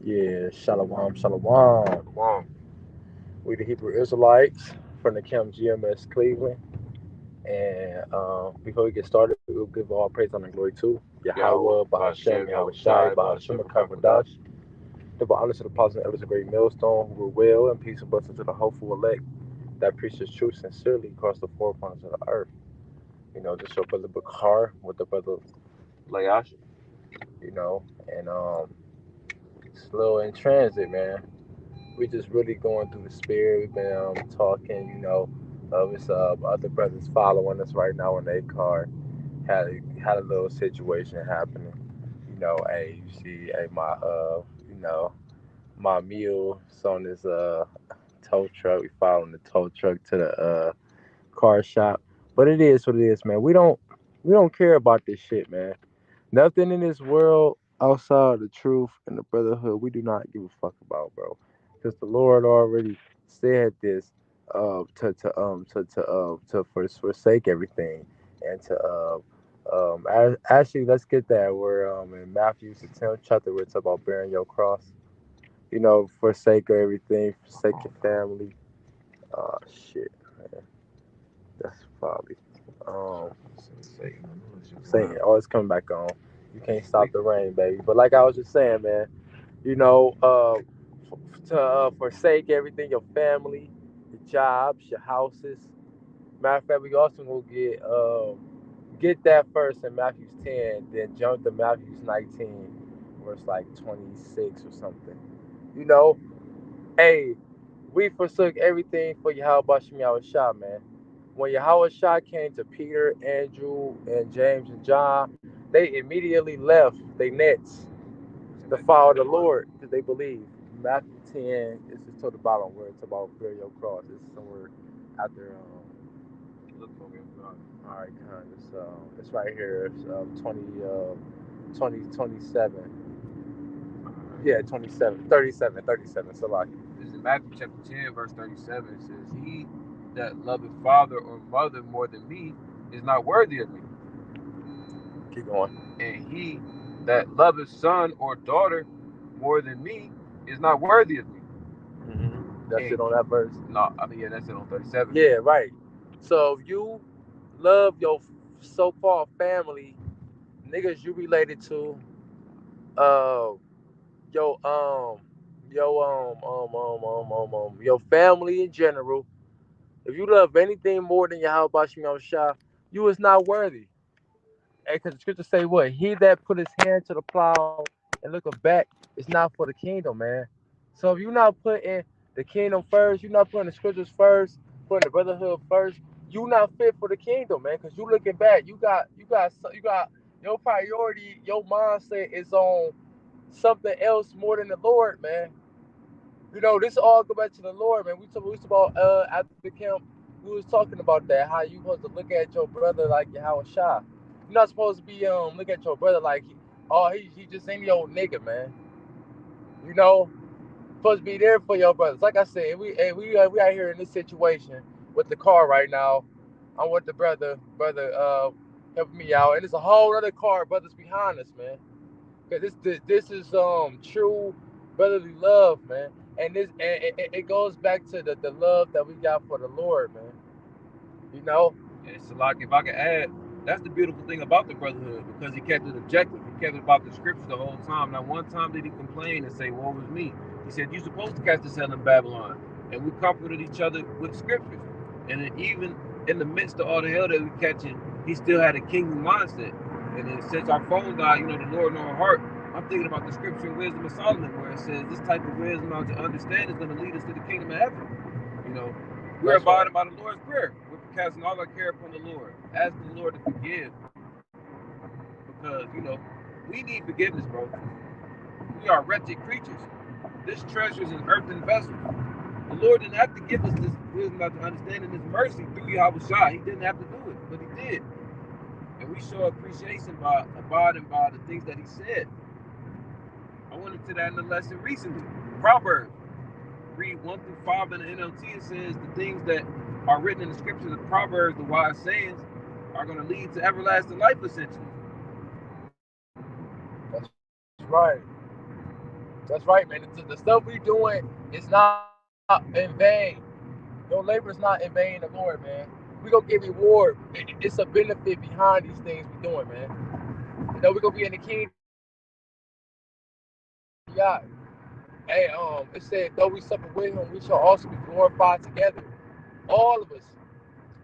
Yeah, Shalom, Shalom. Wow. We the Hebrew Israelites from the Camp GMS Cleveland. And before we get started, we'll give all praise and glory to Yahweh, Yahweh, Bahashem, Bashem, Yahweh Yahweh Shai, Shai, Bahashem, Bashem, Kavadash. Kavadash. The honor to the apostles and elders of great millstone who were will and peace and blessings to the hopeful elect that preaches truth sincerely across the four corners of the earth. Just your brother Bakar with the brother, Layash. and it's a little in transit, man. We just really going through the spirit. We've been talking, it's other brothers following us right now in their car. Had a little situation happening. Hey, you see, hey, you know, my mule's on this tow truck. We following the tow truck to the car shop. But it is what it is, man. We don't care about this shit, man. Nothing in this world outside of the truth and the brotherhood we do not give a fuck about, bro. Because the Lord already said this to forsake everything and to actually let's get that where in Matthew the 10th chapter where it's about bearing your cross. Forsake everything, forsake your family. Oh shit, man. That's folly. Um Satan, what's your Saying, plan? oh, it's coming back on. You can't stop the rain, baby. But like I was just saying, man, you know, uh, to forsake everything, your family, your jobs, your houses. Matter of fact, we also gonna get that first in Matthew's 10, then jump to Matthew's 19, where it's like 26 or something. You know, hey, we forsook everything for Yahweh Shem Yahweh Shah, man. When Yahweh Shah came to Peter, Andrew, and James and John, they immediately left their nets So to they did follow what the they wanted. Lord because they believe. Matthew 10 is just to the bottom where it's about bear your cross. It's somewhere after, Look for me, I'm sorry. all right, kind of, it's right here. It's 27. All right. Yeah, 27, 37, 37. So, like, This is Matthew chapter 10, verse 37. It says, He that loveth father or mother more than me is not worthy of me. keep going. And he that loveth son or daughter more than me is not worthy of me. That's it And on that verse. no, I mean, yeah, that's it on 37. Yeah, right. So if you love your so-called family, niggas you related to, uh, your your family in general. If you love anything more than your how about you Shah, you is not worthy. And because the scriptures say what? He that put his hand to the plow and looking back is not for the kingdom, man. So if you're not putting the kingdom first, you're not putting the scriptures first, putting the brotherhood first, you not fit for the kingdom, man. Because you looking back, you got your priority, your mindset is on something else more than the Lord, man. This all go back to the Lord, man. We talk about after the camp, we was talking about that, how you supposed to look at your brother like Yahweh Shah. You're not supposed to be look at your brother like he just ain't your nigga, man. You know, supposed to be there for your brothers. Like I said, we out here in this situation with the car right now. I'm with the brother helping me out, and there's a whole other car brothers behind us, man. Cause this is true brotherly love, man. And it goes back to the love that we got for the Lord, man. You know? And so, like, if I could add, that's the beautiful thing about the brotherhood because he kept it objective. He kept it about the scriptures the whole time. Not one time did he complain and say, "Woe is me." He said, "You're supposed to cast this hell in Babylon," and we comforted each other with scriptures. And then even in the midst of all the hell that we catching, he still had a kingdom mindset. And then since our phone died, the Lord know our heart. I'm thinking about the scripture in Wisdom of Solomon where it says this type of wisdom out to understand is going to lead us to the kingdom of heaven. You know, we're That's right. abiding by the Lord's prayer. We're casting all our care upon the Lord. Ask the Lord to forgive because, we need forgiveness, bro. We are wretched creatures. This treasure is in earthen vessels. The Lord didn't have to give us this wisdom not to understand and this mercy through Yahweh Shai. He didn't have to do it, but he did. And we show appreciation by abiding by the things that he said. I went into that in the lesson recently. Proverbs. Read 1 through 5 in the NLT. It says the things that are written in the scriptures, the proverbs, the wise sayings, are going to lead to everlasting life, essentially. That's right. That's right, man. The stuff we doing is not in vain. Your labor is not in vain, the Lord, man. We gonna get reward. It's a benefit behind these things we doing, man. We gonna be in the kingdom. Yeah. Hey, it said, though we suffer with him, we shall also be glorified together. All of us.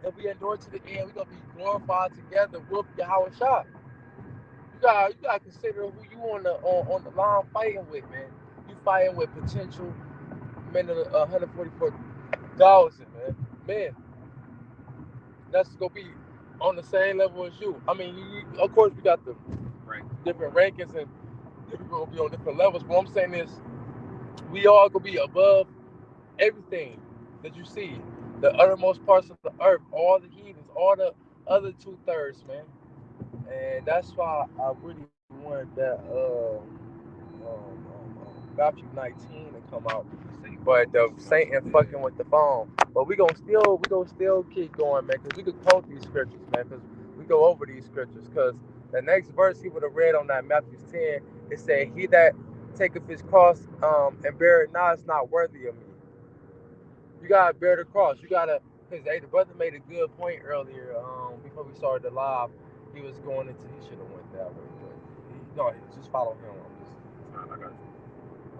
If we endure to the end, we gonna be glorified together with Yahweh Shah. You gotta consider who you on the line fighting with, man. You fighting with potential men of 144,000, man. Man, that's gonna be on the same level as you. I mean, of course, we got the Right. different rankings and different gonna be on different levels. But what I'm saying is, we all gonna be above everything that you see, the uttermost parts of the earth, all the heathens, all the other 2/3, man. And that's why I really wanted that Matthew 19 to come out. But the Satan fucking with the phone. But we gonna still keep going, man, because we could quote these scriptures, man, because we go over these scriptures. Because the next verse he would have read on that Matthew 10, it said, "He that taketh his cross and bear it not is not worthy of me." You gotta bear the cross. You gotta, because hey, the brother made a good point earlier. Before we started the live, he was going into he should have went that way, but no, he just follow him. I got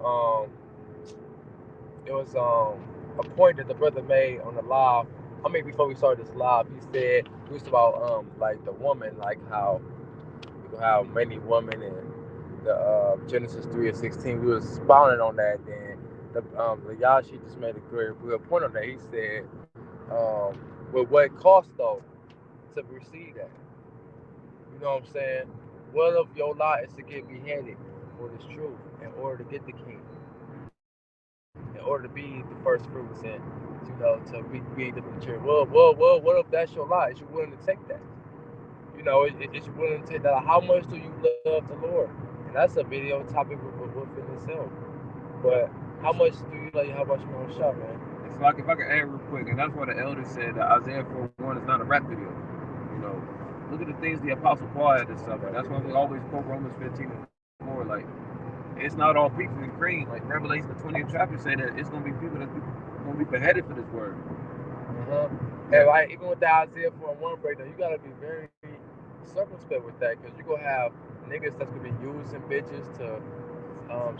Um, it was a point that the brother made on the live. I mean, before we started this live, he said he was about like the woman, like how you can have many women in the Genesis 3:16. We was expounding on that. Then the Yashi just made a good point on that. He said, with what cost though to receive that? You know what I'm saying? What if your lot is to get beheaded for this truth in order to get the kingdom, in order to be the first fruits and to be the mature? Well, what if that's your lot? Is you willing to take that? Is you willing to take that? How much do you love the Lord? And that's a video topic within itself. But how much do you like? How much you want to shop, man? It's like if I could add real quick, and that's why the elders said that Isaiah 4:1 is not a rap video. You know, look at the things the Apostle Paul had to suffer. That's why we always quote Romans 15:4. Like, it's not all peaches and cream. Like Revelation the 20th chapter say that it's gonna be people that's gonna be beheaded for this word. Uh-huh. Yeah. And like even with the Isaiah 4:1 breakdown, you gotta be very circumspect with that because you're gonna have niggas that's gonna be using bitches to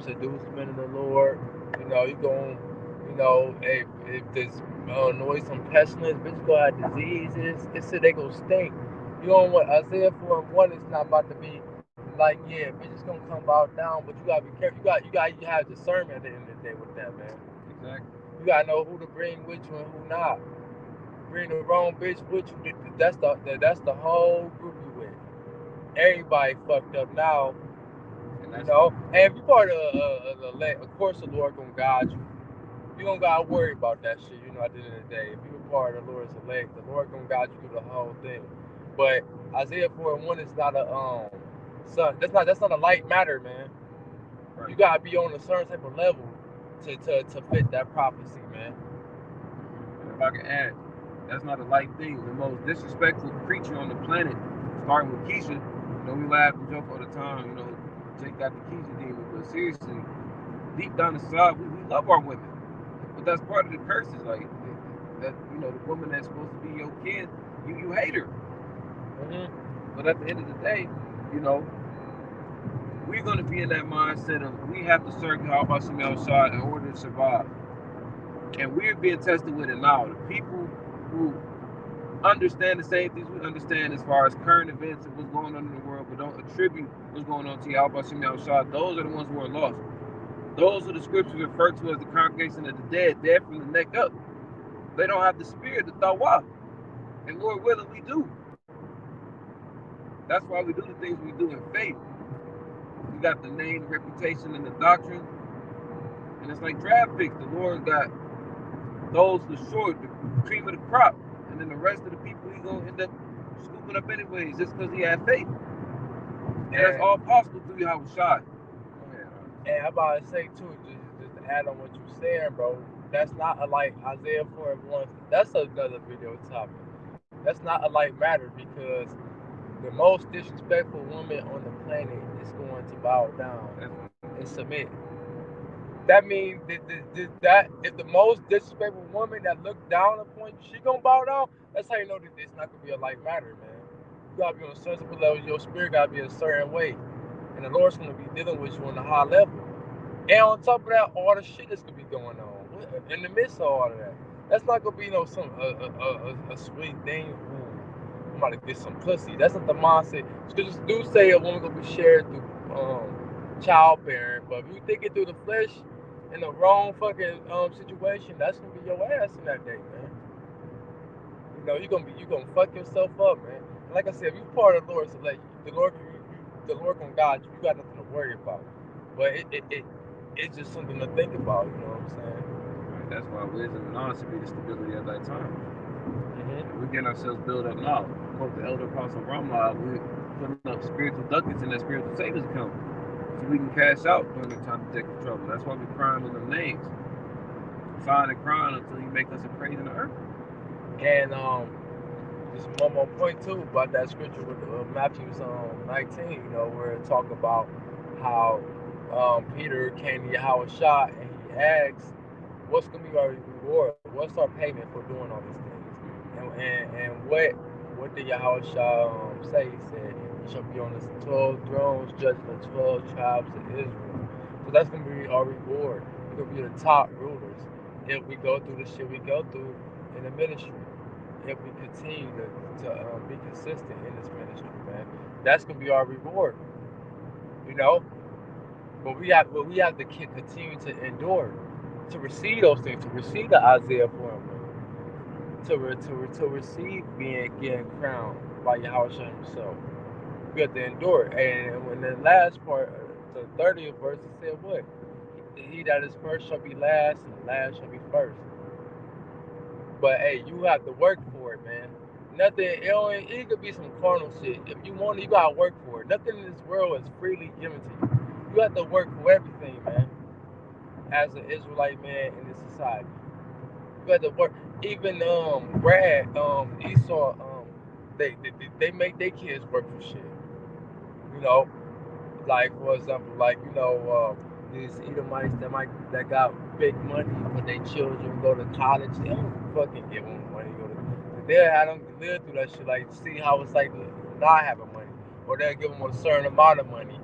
seduce men of the Lord. You going if there's noise some pestilence, bitches gonna have diseases. It said they gonna stink. You don't want Isaiah 4:1 is not about to be like, yeah, bitches gonna come out down, but you gotta be careful. You have discernment at the end of the day with that, man. Exactly. You gotta know who to bring with you and who not. Bring the wrong bitch with you. That's the whole group you with. Everybody fucked up now, And that's And if you part of the elect, of course the Lord gonna guide you. You don't gotta worry about that shit. At the end of the day, if you a part of the Lord's elect, the Lord gonna guide you through the whole thing. But Isaiah 4:1 is not a son. That's not a light matter, man. right. You gotta be on a certain type of level to fit that prophecy, man. And if I can add, that's not a light thing. The most disrespectful creature on the planet, starting with Keisha. We laugh and joke all the time. Jake got the Keisha demon, but seriously, deep down inside, we love our women. But that's part of the curses. Like that, the woman that's supposed to be your kid, you hate her. But at the end of the day, you know, we're gonna be in that mindset of we have to serve Yahweh Shem Shah in order to survive. And we're being tested with it now. The people who understand the same things we understand as far as current events and what's going on in the world, but don't attribute what's going on to Yahweh Shem Shah, those are the ones who are lost. Those are the scriptures referred to as the congregation of the dead from the neck up. They don't have the spirit, the tawah. And Lord willing, we do. That's why we do the things we do in faith. We got the name, the reputation, and the doctrine. And it's like draft picks. The Lord got those for short, the cream of the crop. And then the rest of the people he gonna end up scooping up anyways, just because he had faith. And that's all possible through Yahweh Shai. And I'm about to say too, just to add on what you're saying, bro. That's not a like Isaiah 4:1. That's another video topic. That's not a light matter because the most disrespectful woman on the planet is going to bow down and submit. that means that if the most disrespectful woman that look down upon you, she gonna bow down. That's how you know that it's not gonna be a light matter, man. You gotta be on a sensible level. Your spirit gotta be a certain way, and the Lord's gonna be dealing with you on a high level. And on top of that, all the shit that's gonna be going on in the midst of all of that. That's not gonna be no some a sweet thing. Ooh, I'm about to get some pussy. That's not the mindset. Scriptures do say a woman gonna be shared through childbearing, but if you think it through the flesh in the wrong fucking situation, that's gonna be your ass in that day, man. You know, you gonna fuck yourself up, man. And like I said, if you part of the Lord, so like the Lord gonna guide you. You got nothing to worry about. But it's just something to think about. You know what I'm saying? Right. That's why wisdom and knowledge should be the stability of thy time. Mm-hmm. We're getting ourselves built up now. Quote the elder apostle Ramah, we're putting up spiritual ducats in that spiritual savings account so we can cash out during the time of detective trouble. That's why we're crying on them names. Sighing and crying until you make us a praise in the earth. And just one more point too about that scripture with Matthew 19. You know, where it talk about how Peter came to Yahweh Shah and he asked, "What's gonna be our reward? What's our payment for doing all these things?" And what did Yahweh Shah say? He said, "He shall be on the 12 thrones, judging the 12 tribes of Israel." So that's gonna be our reward. We're gonna be the top rulers if we go through the shit we go through in the ministry. If we continue to be consistent in this ministry, man, that's gonna be our reward, you know. But we have to continue to endure, to receive those things, to receive the Isaiah appointment, to receive being getting crowned by Yahweh Shah himself. We have to endure. And when the last part, the 30th verse, it said what? He that is first shall be last, and the last shall be first. But hey, you have to work for it, man. Nothing, it could be some carnal shit. If you want it, you gotta work for it. Nothing in this world is freely given to you. You have to work for everything, man. As an Israelite man in this society, you have to work. Even Brad, Esau, they make their kids work for shit. You know, like for example, like these Edomites that got big money, but their children go to college. They don't fucking give them money. Go to they'll have them live through that shit. Like see how it's like not having money, or they'll give them a certain amount of money.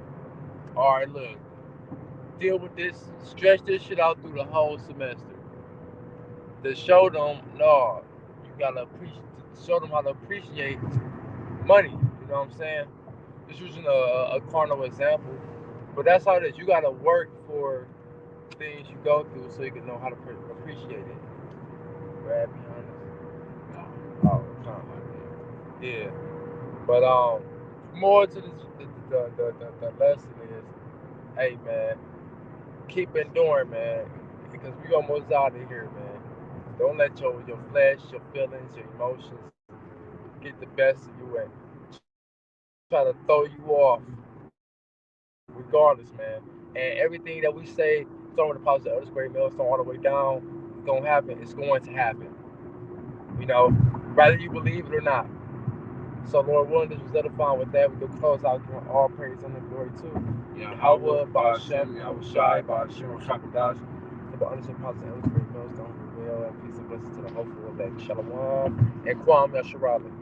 All right, look, deal with this, stretch this shit out through the whole semester. To show them, no, you gotta appreciate, show them how to appreciate money. You know what I'm saying? Just using a carnal example, but that's how it is. You gotta work for things you go through so you can know how to appreciate it. Brad behind us. No, Oh, something like that. yeah. But more to this, the lesson is, hey man, keep enduring, man, because we almost out of here, man. Don't let your flesh, your feelings, your emotions get the best of you and try to throw you off, regardless, man. And everything that we say, starting with the positive other square mill, starting all the way down, it's gonna happen. It's going to happen. Whether you believe it or not. So Lord willing, this was edifying with that. We can close out giving all praise and the glory to Yahweh, Yahweh, Ba'ashem, Ba'ashem, Yahweh Yahushai, Shai, Ba'ashem, Ba'ashem, Shakadash, Shakadash. to the honest and positive, Elder Millstone, reveal, and peace and blessings to the hopeful elect. Shalom, and Kwam Yasharali.